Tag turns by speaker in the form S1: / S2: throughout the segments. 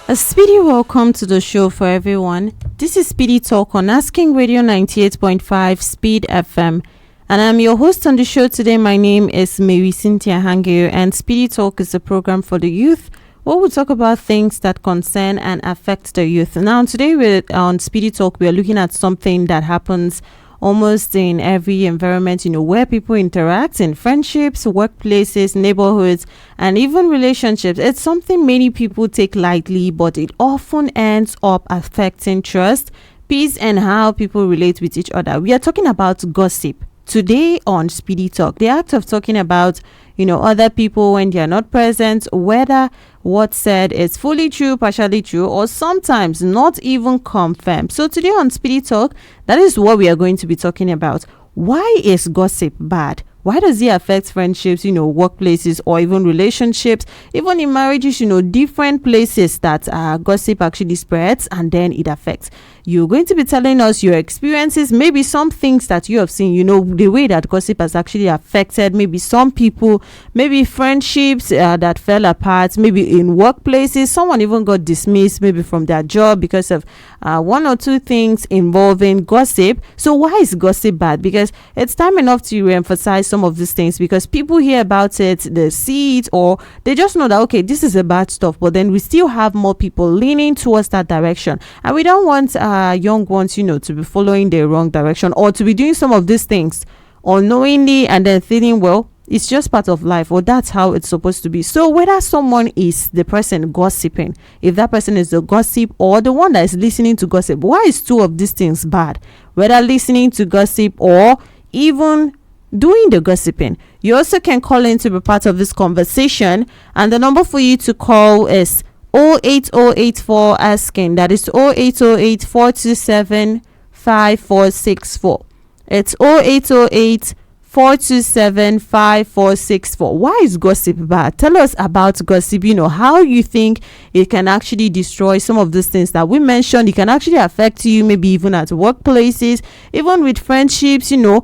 S1: A speedy welcome to the show for everyone. This is Speedy Talk on Asking Radio 98.5 Speed FM. And I'm your host on the show today. My name is Marysyntia Hangeior, and Speedy Talk is a program for the youth where we talk about things that concern and affect the youth. Now, today on Speedy Talk, we're looking at something that happens almost in every environment, where people interact in friendships, workplaces, neighborhoods, and even relationships. It's something many people take lightly, but it often ends up affecting trust, peace, and how people relate with each other. We are talking about gossip today on Speedy Talk. The act of talking about, other people when they are not present, whether what's said is fully true, partially true, or sometimes not even confirmed. So today on Speedy Talk, that is what we are going to be talking about. Why is gossip bad? Why does it affect friendships, workplaces, or even relationships, even in marriages, different places that gossip actually spreads and then it affects. You're going to be telling us your experiences, maybe some things that you have seen, the way that gossip has actually affected maybe some people, maybe friendships that fell apart, maybe in workplaces, someone even got dismissed maybe from their job because of one or two things involving gossip. So why is gossip bad? Because it's time enough to re-emphasize some of these things, because people hear about it, they see it, or they just know that, okay, this is a bad stuff, but then we still have more people leaning towards that direction, and we don't want young ones to be following the wrong direction, or to be doing some of these things unknowingly and then thinking, well, it's just part of life, or that's how it's supposed to be. So whether someone is the person gossiping, if that person is the gossip or the one that is listening to gossip, why is two of these things bad? Whether listening to gossip or even doing the gossiping. You also can call in to be part of this conversation, and the number for you to call is 08084 asking. That is 0808 427 5464. It's 0808 427-5464. Why is gossip bad? Tell us about gossip, how you think it can actually destroy some of these things that we mentioned. It can actually affect you, maybe even at workplaces, even with friendships, even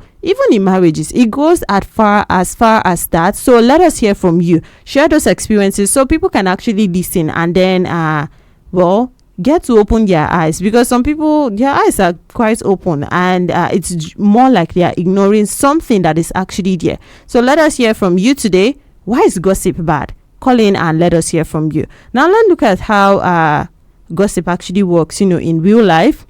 S1: in marriages. It goes as far as that. So let us hear from you. Share those experiences so people can actually listen and then get to open their eyes, because some people, their eyes are quite open, and it's more like they are ignoring something that is actually there. So let us hear from you today. Why is gossip bad? Call in and let us hear from you. Now let's look at how gossip actually works in real life.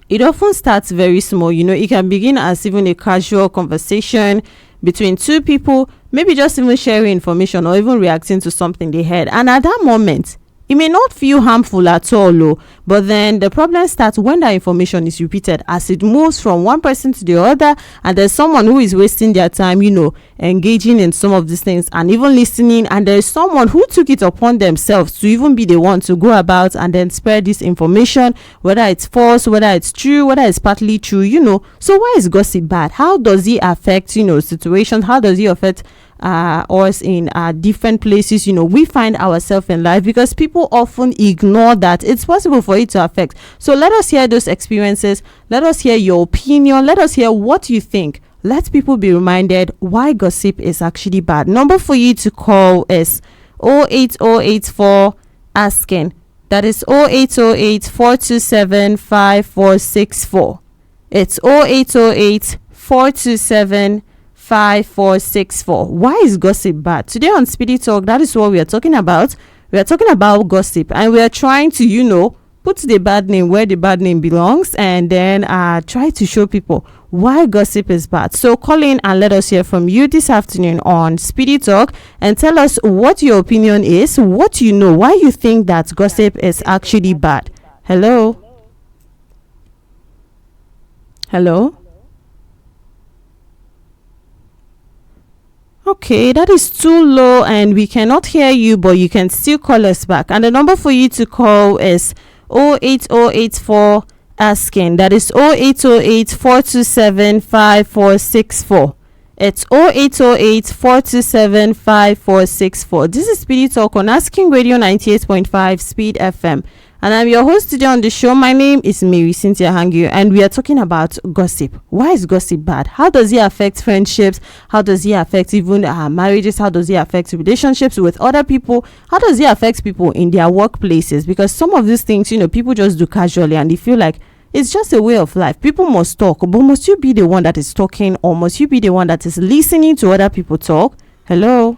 S1: It often starts very small. It can begin as even a casual conversation between two people, maybe just even sharing information or even reacting to something they heard, and at that moment it may not feel harmful at all, but then the problem starts when that information is repeated, as it moves from one person to the other, and there's someone who is wasting their time, engaging in some of these things and even listening, and there's someone who took it upon themselves to even be the one to go about and then spread this information, whether it's false, whether it's true, whether it's partly true. So why is gossip bad? How does it affect situations? How does it affect us in different places we find ourselves in life? Because people often ignore that it's possible for it to affect. So let us hear those experiences. Let us hear your opinion. Let us hear what you think. Let people be reminded why gossip is actually bad. Number for you to call is 08084 asking. That is 0808 427 5464. It's 0808 427 5464. Why is gossip bad? Today on Speedy Talk, that is what we are talking about. We are talking about gossip, and we are trying to put the bad name where the bad name belongs, and then try to show people why gossip is bad. So call in and let us hear from you this afternoon on Speedy Talk, and tell us what your opinion is, what why you think that gossip is actually bad. Hello. Okay, that is too low and we cannot hear you, but you can still call us back. And the number for you to call is 08084 asking. That is 0808 427 5464. It's 0808 427 5464. This is Speedy Talk on Asking Radio 98.5 Speed FM. And I'm your host today on the show. My name is Marysyntia Hangeior, and we are talking about gossip. Why is gossip bad? How does it affect friendships? How does it affect even marriages? How does it affect relationships with other people? How does it affect people in their workplaces? Because some of these things, people just do casually, and they feel like it's just a way of life. People must talk, but must you be the one that is talking, or must you be the one that is listening to other people talk? Hello?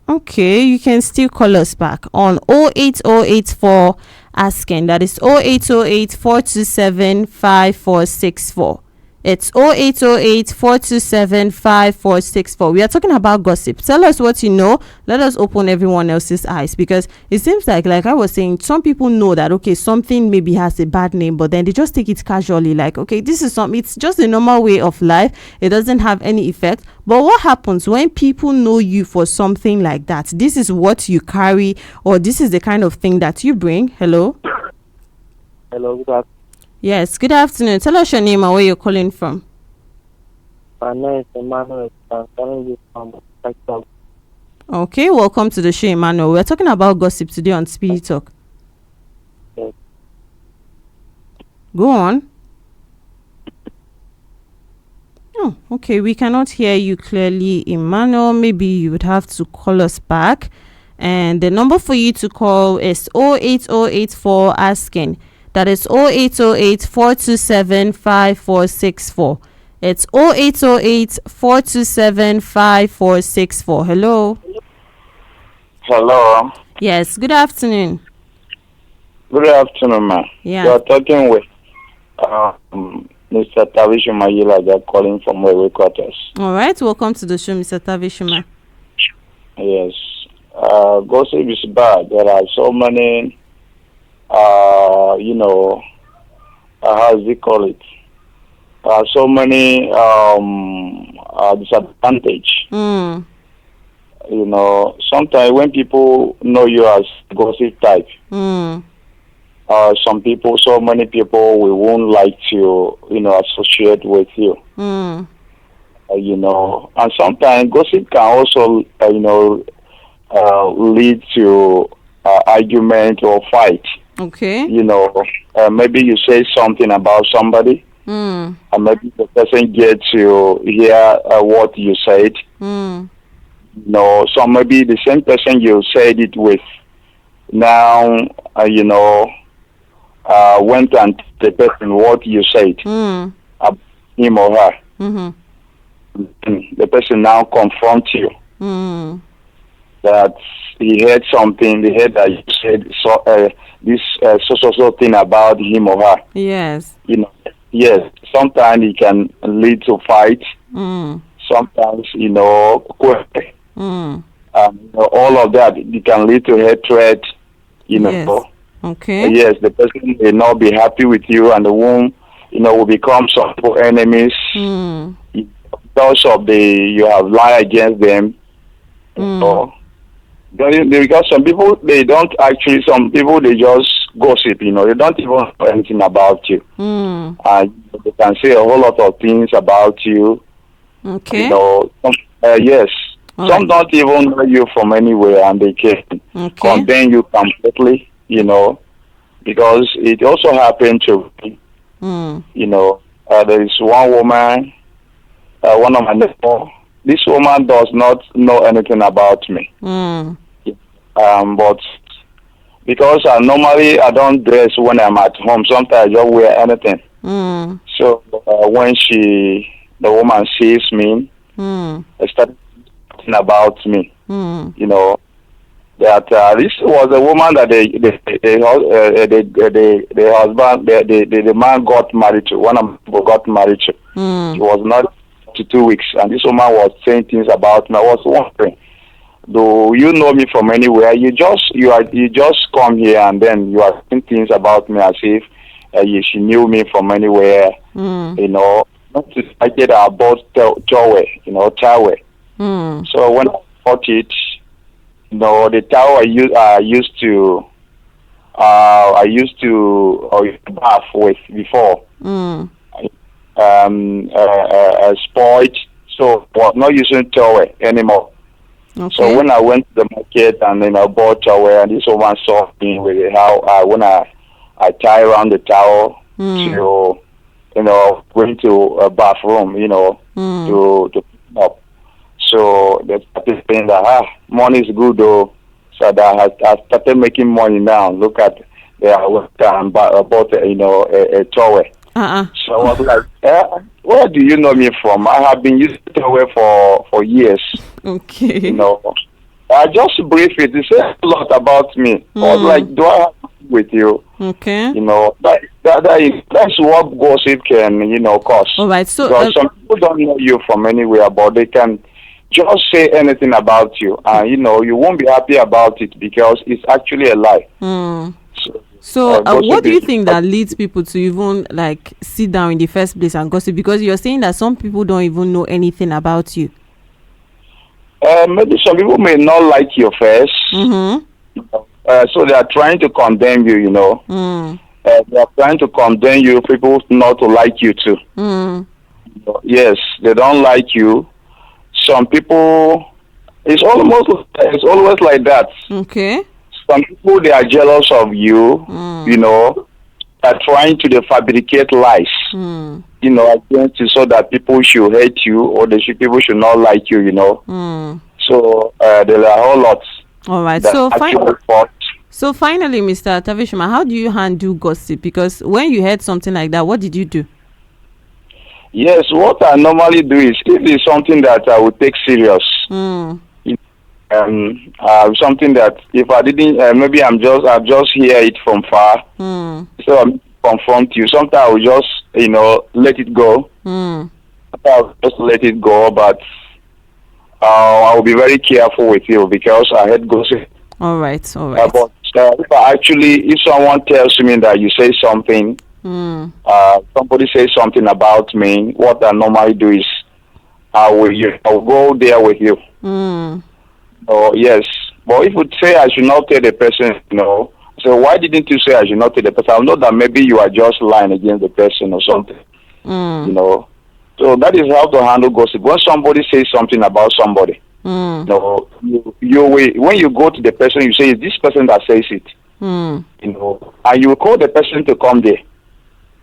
S1: Okay, you can still call us back on 08084 asking. That is 0808 427 5464. It's 0808 427 5464. We are talking about gossip. Tell us what you know. Let us open everyone else's eyes, because it seems like I was saying, some people know that okay, something maybe has a bad name, but then they just take it casually, like okay, this is something, it's just a normal way of life, it doesn't have any effect. But what happens when people know you for something like that? This is what you carry, or this is the kind of thing that you bring. Hello.
S2: Good afternoon.
S1: Yes, good afternoon. Tell us your name and where you're calling from.
S2: My name is Emmanuel. I'm calling you from Texas.
S1: Okay, welcome to the show, Emmanuel. We're talking about gossip today on Speedy Talk.
S2: Yes.
S1: Go on. Oh, okay, we cannot hear you clearly, Emmanuel. Maybe you would have to call us back. And the number for you to call is 08084 asking. That is 0808 427 5464. It's 0808 427 5464. Hello.
S3: Hello.
S1: Yes, good afternoon.
S3: Good afternoon, ma'am.
S1: Yeah.
S3: You are talking with Mr. Tavishuma Yilaja, calling from Railway Quarters.
S1: All right, welcome to the show, Mr. Tavishuma.
S3: Yes. Gossip is bad. There are so many, how do you call it? So many disadvantage.
S1: Mm.
S3: Sometimes when people know you as gossip type, some people, so many people, we won't like to, associate with you. And sometimes gossip can also, lead to argument or fight.
S1: Okay.
S3: Maybe you say something about somebody, and maybe the person gets to hear what you said. So maybe the same person you said it with now, went and the person what you said about him or her. The person now confronts you that he heard something. He heard that you said this so thing about him or her.
S1: Yes.
S3: Yes. Sometimes it can lead to fight. Sometimes all of that, it can lead to hatred.
S1: Yes. Okay.
S3: Yes, the person will not be happy with you, and the womb, will become some enemies because of you have lied against them. Because some people they don't actually. Some people they just gossip. They don't even know anything about you. They can say a whole lot of things about you.
S1: Okay.
S3: Yes. Some don't even know you from anywhere, and they can condemn you completely. Because it also happened to me. There is one woman, one of my neighbors. This woman does not know anything about me. But because normally I don't dress when I'm at home, sometimes I don't wear anything. So when the woman sees me, I started talking about me. That this was a woman that the man got married to. One of them got married to. She was not to 2 weeks, and this woman was saying things about me. I was wondering, do you know me from anywhere? You just come here and then you are saying things about me as if she knew me from anywhere. Not to get our boat tower. So when I bought it, the tower I used to bath with before. Spoiled, so was not using towel anymore.
S1: Okay.
S3: So when I went to the market and then I bought towel, and this woman saw me with it, how when I tie around the towel to going to a bathroom, to pick up. So they started saying that money is good though. So that I started making money now. Look at I went and bought a towel. So I was like, where do you know me from? I have been using towel for years.
S1: Okay.
S3: I just brief it. It says a lot about me. I was like, do I have with you?
S1: Okay.
S3: That's what gossip can, cause.
S1: All right. So
S3: some people don't know you from anywhere, but they can just say anything about you, and you won't be happy about it because it's actually a lie.
S1: So what do you think that leads people to even like sit down in the first place and gossip? Because you're saying that some people don't even know anything about you.
S3: Maybe some people may not like your face. So they are trying to condemn you. They are trying to condemn you. People not to like you too. Yes, they don't like you. Some people, it's always like that. Okay. Some people, they are jealous of you. Are trying to fabricate lies. Against you so that people should hate you or people should not like you. So there are a whole lot.
S1: All right. So finally, Mr. Tavishima, how do you handle gossip? Because when you heard something like that, what did you do?
S3: Yes, what I normally do is if it's something that I would take serious. Something that if I didn't, maybe I've just hear it from far. So I'm confront you. Sometimes I will just, let it go. I'll just let it go, but I will be very careful with you because I hate gossip.
S1: All right.
S3: But if someone tells me that you say something, somebody says something about me, what I normally do is I'll go there with you. Oh yes, but if you say I should not tell the person, So why didn't you say I should not tell the person? I know that maybe you are just lying against the person or something. You know. So that is how to handle gossip. When somebody says something about somebody, you know, when you go to the person, you say, "It's this person that says it." You know, and you call the person to come there.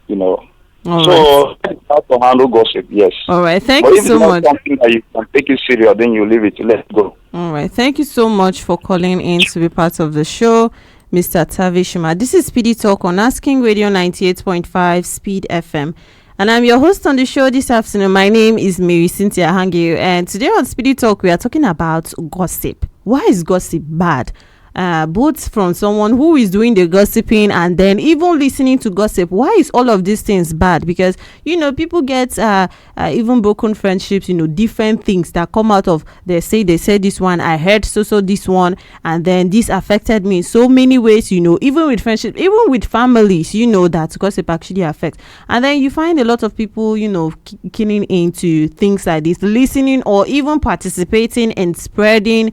S3: You know. So that is how to handle gossip. Yes.
S1: All right. Thank you so much.
S3: If it's not something that you can take it serious, then you leave it. Let's go.
S1: All right. Thank you so much for calling in to be part of the show, Mr. Tavishima. This is SPEEDy Talk on Asking Radio 98.5 Speed FM. And I'm your host on the show this afternoon. My name is Marysyntia Hangeior. And today on SPEEDy Talk, we are talking about gossip. Why is gossip bad? Both from someone who is doing the gossiping and then even listening to gossip. Why is all of these things bad? Because, you know, people get even broken friendships, you know, different things that come out of, they said this one, I heard so this one, and then this affected me in so many ways, you know, even with friendship, even with families, you know, that gossip actually affects. And then you find a lot of people, you know, keying into things like this, listening or even participating in spreading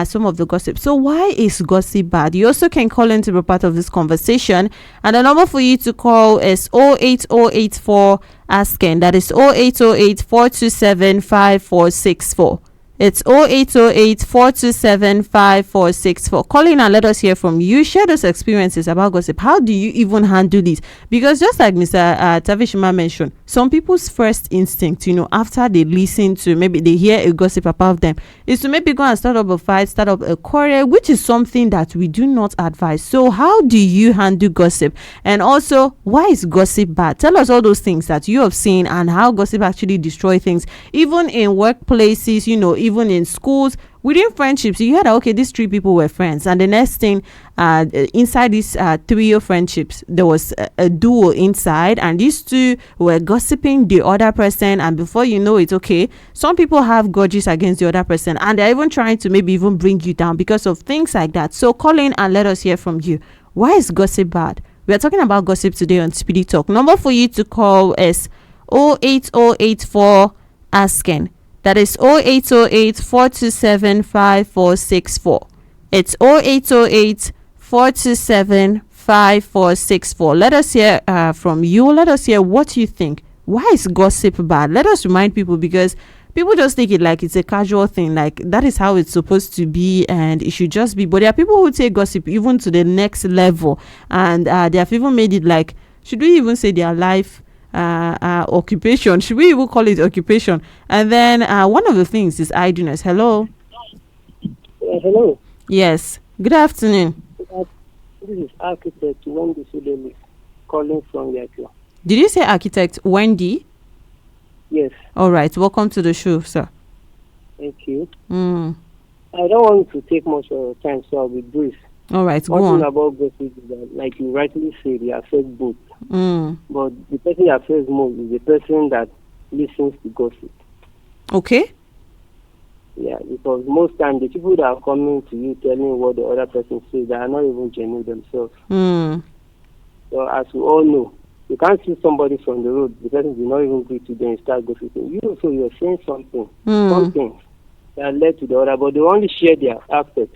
S1: some of the gossip. So why is gossip bad? You also can call in to be part of this conversation, and the number for you to call is 08084 asking. That is 0808 427 5464. It's 0808 427 5464. Call in and let us hear from you. Share those experiences about gossip. How do you even handle this? Because just like Mr. Tavishima mentioned, some people's first instinct, you know, after they listen to, maybe they hear a gossip about them, is to maybe go and start up a fight, start up a quarrel, which is something that we do not advise. So how do you handle gossip? And also, why is gossip bad? Tell us all those things that you have seen and how gossip actually destroy things, even in workplaces, you know, even in schools, within friendships. You heard that, okay, these three people were friends, and the next thing, inside these trio friendships, there was a duo inside, and these two were gossiping the other person, and before you know it, okay, some people have grudges against the other person, and they're even trying to maybe even bring you down because of things like that. So call in and let us hear from you. Why is gossip bad? We are talking about gossip today on SPEEDy Talk. Number for you to call is 08084 asking. That is 0808 427 5464. It's 0808 427 5464. Let us hear from you. Let us hear what you think. Why is gossip bad? Let us remind people, because people just take it like it's a casual thing, like that is how it's supposed to be and it should just be. But there are people who take gossip even to the next level, and they have even made it like, should we even say their life occupation? Should we even call it occupation? And then one of the things is idleness. Hello.
S2: Hello.
S1: Yes, good afternoon.
S2: This is architect Wendy Sudeli calling from Yakio.
S1: Did you say architect Wendy?
S2: Yes.
S1: All right, welcome to the show, sir.
S2: Thank you. I don't want to take much of your time, so I'll be brief.
S1: All right, go
S2: One
S1: on.
S2: thing about gossip is that, like you rightly say, they affect both. But the person that affects most is the person that listens to gossip.
S1: Okay.
S2: Yeah, because most times the people that are coming to you telling what the other person says, they are not even genuine themselves. So as we all know, you can't see somebody from the road, the person will not even greet you, then start gossiping. You also, you're saying something that led to the other, but they only share their aspect.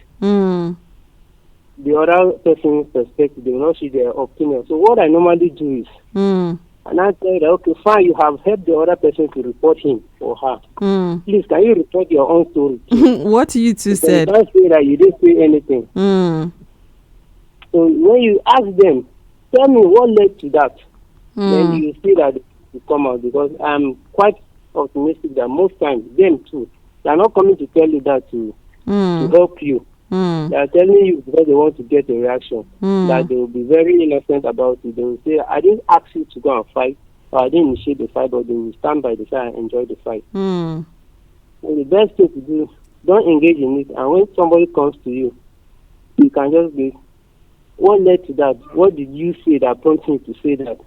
S2: The other person's perspective, they will not see their opinion. So what I normally do is, and I tell that, okay, fine, you have helped the other person to report him or her. Please, can you report your own story?
S1: What you two said?
S2: You can't say that you didn't say anything. So when you ask them, tell me what led to that, then you see that it will come out, because I'm quite optimistic that most times, them too, they are not coming to tell you that to help you. They are telling you because they want to get a reaction, that they will be very innocent about it. They will say, I didn't ask you to go and fight, or I didn't initiate the fight, but they will stand by the side and enjoy the fight. So the best thing to do, don't engage in it, and when somebody comes to you, you can just be, what led to that? What did you say that prompted you to say that?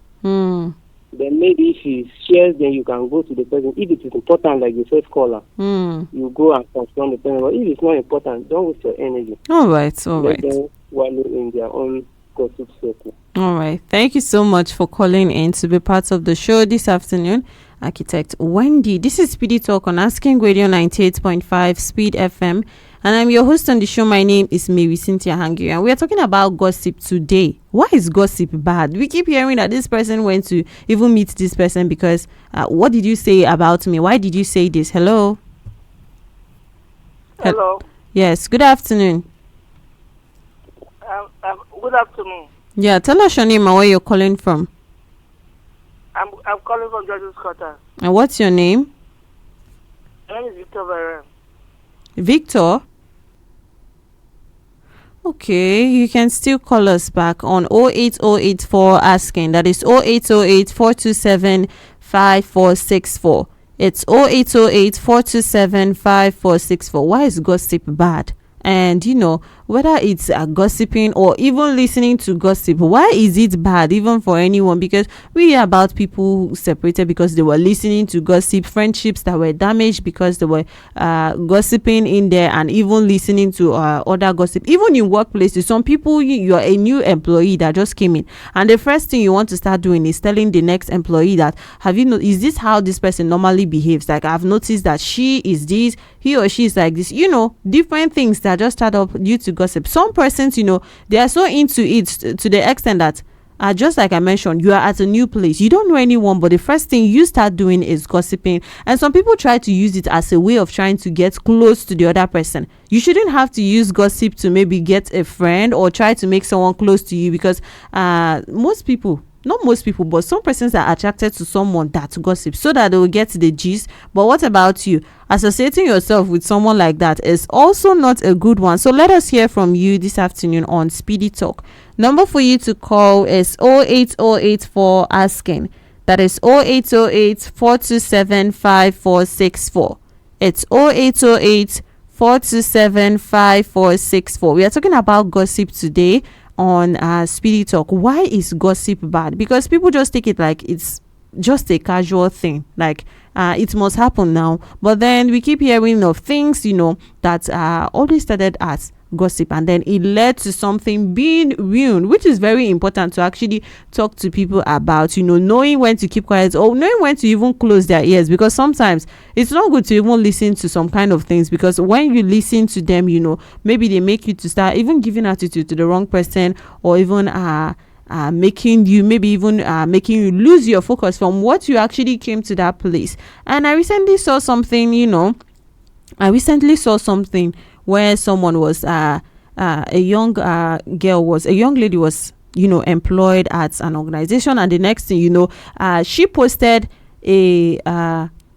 S2: Then maybe if he shares, then you can go to the person. If it is important, like the first caller, you go and confront the person. But if it's not important, don't waste your energy.
S1: All right.
S2: Let them wallow in their own gossip circle.
S1: All right. Thank you so much for calling in to be part of the show this afternoon, Architect Wendy. This is SPEEDy Talk on Asking Radio 98.5 Speed FM. and I'm your host on the show. My name is Marysyntia Hangeior, and we are talking about gossip today. Why is gossip bad? We keep hearing that this person went to even meet this person because what did you say about me? Why did you say this? Hello?
S4: Hello.
S1: Yes, good afternoon.
S4: Good afternoon.
S1: Yeah, tell us your name and where you're calling from.
S4: I'm calling from Judge's Quarter.
S1: And what's your name?
S4: My name is Victor Varem.
S1: Victor? Okay, you can still call us back on 08084 asking. That is 0808 427 5464. It's 0808 427 5464. Why is gossip bad? And whether it's gossiping or even listening to gossip, why is it bad even for anyone? Because we hear about people who separated because they were listening to gossip, friendships that were damaged because they were gossiping in there, and even listening to other gossip. Even in workplaces, some people, you're a new employee that just came in, and the first thing you want to start doing is telling the next employee that, is this how this person normally behaves? Like, I've noticed that she is this, he or she is like this, different things that just start up due to gossip. Some persons, they are so into it to the extent that just like I mentioned, you are at a new place, you don't know anyone, but the first thing you start doing is gossiping. And some people try to use it as a way of trying to get close to the other person. You shouldn't have to use gossip to maybe get a friend or try to make someone close to you, because not most people, but some persons are attracted to someone that gossips so that they will get the gist. But what about you? Associating yourself with someone like that is also not a good one. So let us hear from you this afternoon on Speedy Talk. Number for you to call is 08084 asking. That is 0808 427 5464. It's 0808 427 5464. We are talking about gossip today on Speedy Talk. Why is gossip bad? Because people just take it like it's just a casual thing, like it must happen now. But then we keep hearing of things that always started as gossip, and then it led to something being ruined, which is very important to actually talk to people about, knowing when to keep quiet or knowing when to even close their ears, because sometimes it's not good to even listen to some kind of things, because when you listen to them, maybe they make you to start even giving attitude to the wrong person, or even making you lose your focus from what you actually came to that place. And I recently saw something where someone was a young lady was employed at an organization, and the next thing she posted a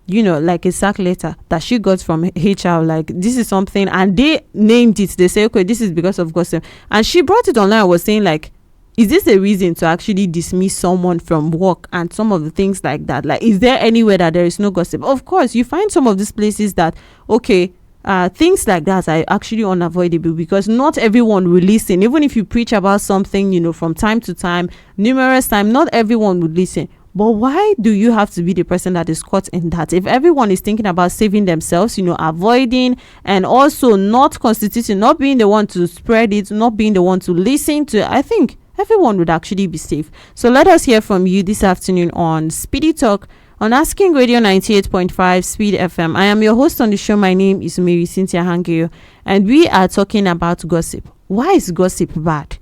S1: like a sack letter that she got from HR, like this is something, and they named it. They say, okay, this is because of gossip, and she brought it online. Was saying like, is this a reason to actually dismiss someone from work and some of the things like that? Like, is there anywhere that there is no gossip? Of course, you find some of these places that, okay, things like that are actually unavoidable, because not everyone will listen. Even if you preach about something, from time to time, numerous times, not everyone would listen. But why do you have to be the person that is caught in that? If everyone is thinking about saving themselves, avoiding, and also not constituting, not being the one to spread it, not being the one to listen to, I think everyone would actually be safe. So let us hear from you this afternoon on Speedy Talk on Asking Radio 98.5 Speed FM. I am your host on the show. My name is Marysyntia Hangeior, and we are talking about gossip. Why is gossip bad?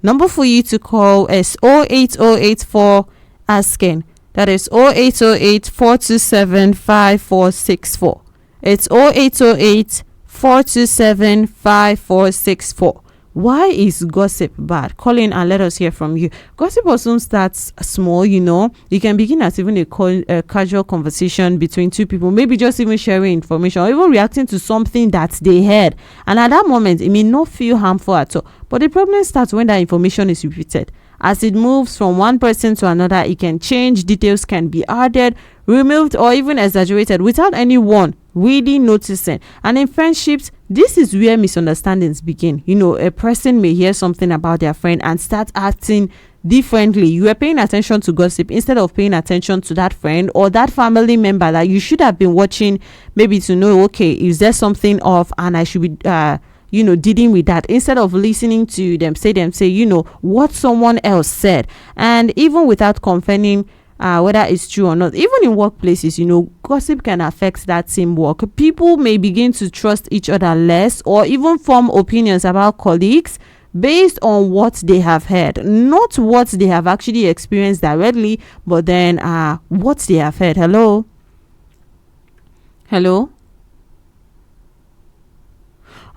S1: Number for you to call is 08084 asking. That is 0808 427 5464. It's 0808 427 5464. Why is gossip bad? Call in and let us hear from you. Gossip also starts small, It can begin as even a casual conversation between two people, maybe just even sharing information or even reacting to something that they heard. And at that moment, it may not feel harmful at all. But the problem starts when that information is repeated. As it moves from one person to another, it can change, details can be added, removed, or even exaggerated without anyone really noticing. And in friendships, this is where misunderstandings begin. A person may hear something about their friend and start acting differently. You are paying attention to gossip instead of paying attention to that friend or that family member that you should have been watching, maybe to know, okay, is there something off and I should be dealing with that, instead of listening to them say what someone else said. And even without confirming whether it's true or not. Even in workplaces, gossip can affect that teamwork. People may begin to trust each other less, or even form opinions about colleagues based on what they have heard, not what they have actually experienced directly, but then what they have heard. Hello.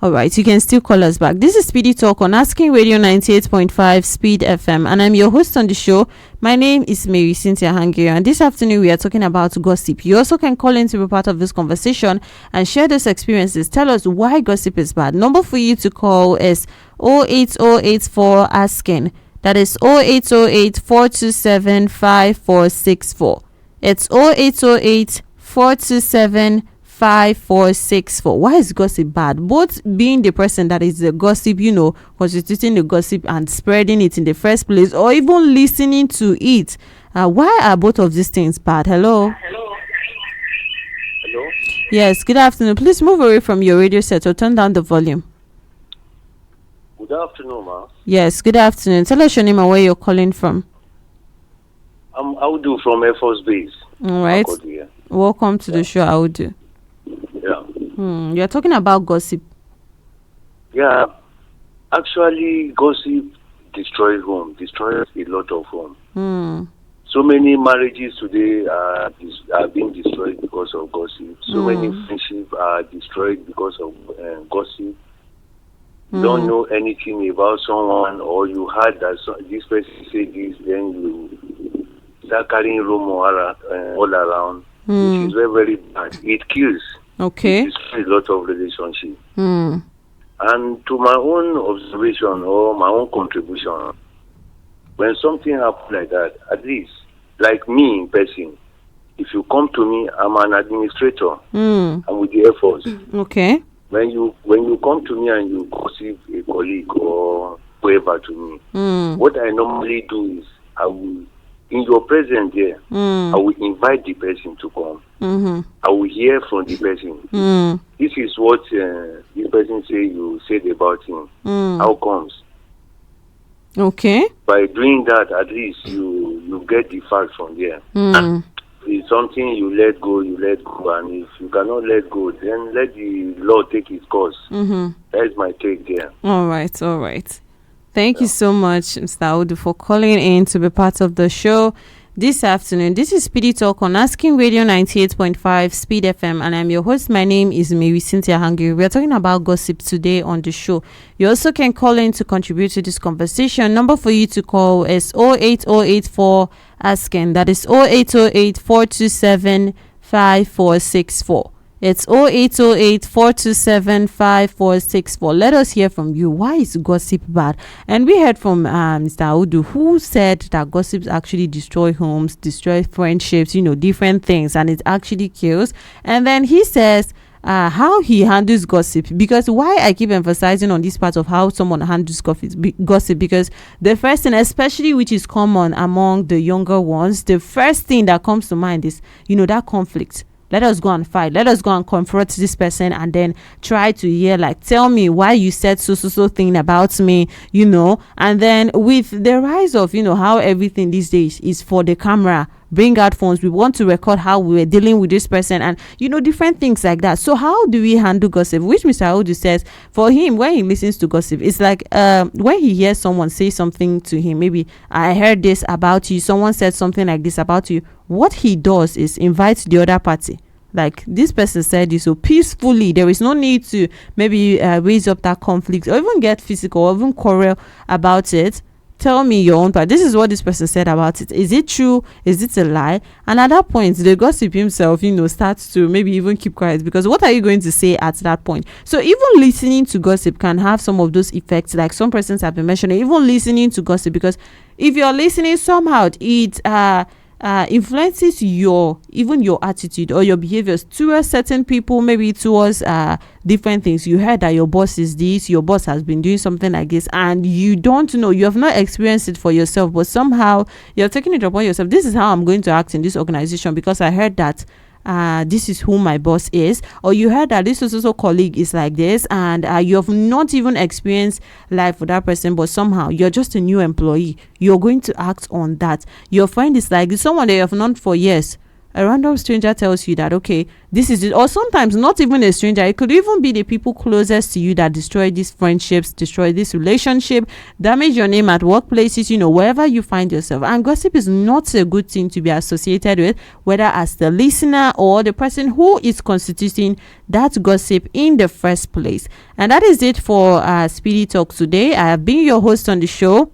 S1: All right, you can still call us back. This is Speedy Talk on Asking Radio 98.5 Speed FM, and I'm your host on the show. My name is Marysyntia Hangeior, and this afternoon we are talking about gossip. You also can call in to be part of this conversation and share those experiences. Tell us why gossip is bad. Number for you to call is 08084 asking. That is 0808 427 5464. It's 0808 427 5464. Why is gossip bad? Both being the person that is the gossip, constituting the gossip and spreading it in the first place, or even listening to it. Why are both of these things bad? Hello. Yes, good afternoon. Please move away from your radio set or turn down the volume.
S5: Good afternoon, ma.
S1: Yes, good afternoon. Tell us your name and where you're calling from.
S5: I'm Audu from Air Force Base.
S1: All right. Welcome to the show, Audu.
S5: Yeah.
S1: You're talking about gossip.
S5: Yeah. Actually, gossip destroys home, destroys a lot of home. So many marriages today are being destroyed because of gossip. So many friendships are destroyed because of gossip. You don't know anything about someone, or you heard that this person said this, then you start carrying rumor all around. Which is very, very bad. It kills.
S1: Okay.
S5: It destroys a lot of relationships. And to my own observation or my own contribution, when something happens like that, at least, like me in person, if you come to me, I'm an administrator. I'm with the Air Force.
S1: Okay.
S5: When you come to me and you gossip a colleague or whoever to me, what I normally do is I will, in your presence there, I will invite the person to come. I will hear from the person. This is what this person you said about him. How comes?
S1: Okay.
S5: By doing that, at least you get the fact from there. If it's something you let go, and if you cannot let go, then let the law take its course. That's my take there.
S1: All right. Thank you so much, Mr. Audu, for calling in to be part of the show this afternoon. This is Speedy Talk on Asking Radio 98.5 Speed FM, and I'm your host. My name is Marysyntia Hangeior. We are talking about gossip today on the show. You also can call in to contribute to this conversation. Number for you to call is 08084 asking. That is 0808 427 5464. It's 0808 427 5464. Let us hear from you. Why is gossip bad? And we heard from Mr. Audu, who said that gossips actually destroy homes, destroy friendships, different things, and it actually kills. And then he says how he handles gossip, because why I keep emphasizing on this part of how someone handles gossip, because the first thing, especially which is common among the younger ones, the first thing that comes to mind is that conflict. Let us go and fight. Let us go and confront this person and then try to hear, tell me why you said so thing about me, And then with the rise of, how everything these days is for the camera, bring out phones. We want to record how we were dealing with this person and, different things like that. So how do we handle gossip? Which Mr. Audu says for him, when he listens to gossip, it's like when he hears someone say something to him, maybe I heard this about you, someone said something like this about you. What he does is invite the other party. Like, this person said this so peacefully. There is no need to maybe raise up that conflict or even get physical or even quarrel about it. Tell me your own part. This is what this person said about it. Is it true? Is it a lie? And at that point, the gossip himself, starts to maybe even keep quiet, because what are you going to say at that point? So even listening to gossip can have some of those effects, like some persons have been mentioning. Even listening to gossip, because if you're listening, somehow it influences your attitude or your behaviors towards certain people, maybe towards different things. You heard that your boss is this, your boss has been doing something like this, and you don't know, you have not experienced it for yourself, but somehow you're taking it upon yourself. This is how I'm going to act in this organization because I heard that this is who my boss is, or you heard that this also colleague is like this, and you have not even experienced life with that person, but somehow you're just a new employee, you're going to act on that. Your friend is like someone that you have known for years. A random stranger tells you that, okay, this is it. Or sometimes not even a stranger, it could even be the people closest to you that destroy these friendships, destroy this relationship, damage your name at workplaces, wherever you find yourself. And gossip is not a good thing to be associated with, whether as the listener or the person who is constituting that gossip in the first place. And that is it for Speedy Talk today. I have been your host on the show.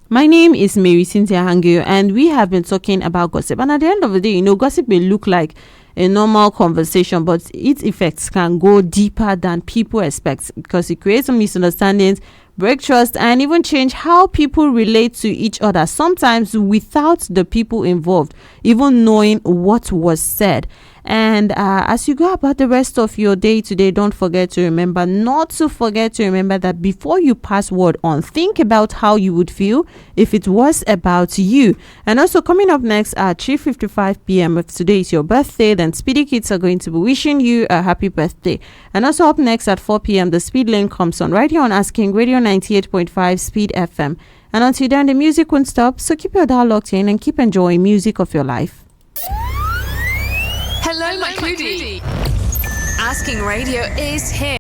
S1: My name is Marysyntia Hangeior, and we have been talking about gossip. And at the end of the day, gossip may look like a normal conversation, but its effects can go deeper than people expect, because it creates some misunderstandings, break trust, and even change how people relate to each other, sometimes without the people involved even knowing what was said. And as you go about the rest of your day today, don't forget to remember that before you pass word on, think about how you would feel if it was about you. And also, coming up next at 3:55 p.m. if today is your birthday, then Speedy Kids are going to be wishing you a happy birthday. And also up next at 4 p.m. the Speed Lane comes on right here on Asking Radio 98.5 Speed FM. And until then, the music won't stop, so keep your dial locked in and keep enjoying music of your life.
S6: Hello, my Cootie. Asking Radio is here.